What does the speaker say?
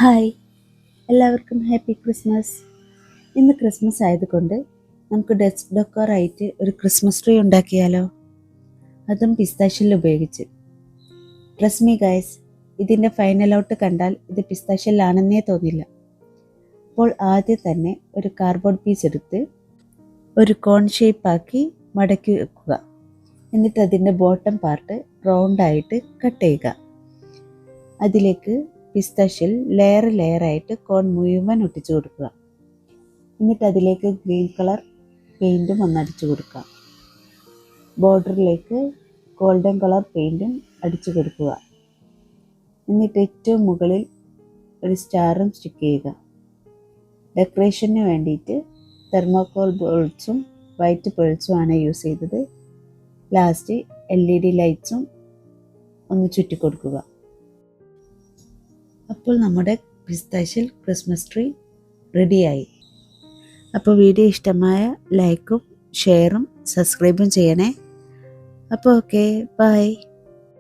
Hi, എല്ലാവർക്കും happy Christmas. ഇന്ന് Christmas ആയതുകൊണ്ട് നമുക്ക് ഡെസ്ക് ഡെക്കോറായിട്ട് ഒരു ക്രിസ്മസ് ട്രീ ഉണ്ടാക്കിയാലോ? അതും പിസ്താഷ്യൽ ഉപയോഗിച്ച്. ട്രസ്റ്റ് മീ ഗൈസ്, ഇതിൻ്റെ ഫൈനൽ ഔട്ട് കണ്ടാൽ ഇത് പിസ്താഷ്യൽ ആണെന്നേ തോന്നില്ല. അപ്പോൾ ആദ്യം തന്നെ ഒരു കാർഡ്ബോർഡ് പീസ് എടുത്ത് ഒരു കോൺ ഷേപ്പാക്കി മടക്കി വെക്കുക. എന്നിട്ട് അതിൻ്റെ ബോട്ടം പാർട്ട് റൗണ്ടായിട്ട് കട്ട് ചെയ്യുക. അതിലേക്ക് പിസ്താഷ്യൽ ലെയറായിട്ട് കോൺ മുഴുവൻ ഒട്ടിച്ചു കൊടുക്കുക. എന്നിട്ട് അതിലേക്ക് ഗ്രീൻ കളർ പെയിൻറ്റും ഒന്നടിച്ചു കൊടുക്കുക. ബോർഡറിലേക്ക് ഗോൾഡൻ കളർ പെയിൻറ്റും അടിച്ചു കൊടുക്കുക. എന്നിട്ട് ഏറ്റവും മുകളിൽ ഒരു സ്റ്റാറും സ്റ്റിക്ക് ചെയ്യുക. ഡെക്കറേഷന് വേണ്ടിയിട്ട് തെർമോക്കോൾ ബോൾസും വൈറ്റ് പേൾസും ആണ് യൂസ് ചെയ്തത്. ലാസ്റ്റ് LED ലൈറ്റ്സും ഒന്ന് ചുറ്റിക്കൊടുക്കുക. അപ്പോൾ നമ്മുടെ പിസ്താഷ്യൽ ക്രിസ്മസ് ട്രീ റെഡിയായി. അപ്പോൾ വീഡിയോ ഇഷ്ടമായ ലൈക്കും ഷെയറും സബ്സ്ക്രൈബും ചെയ്യണേ. അപ്പോൾ ഓക്കെ, ബൈ.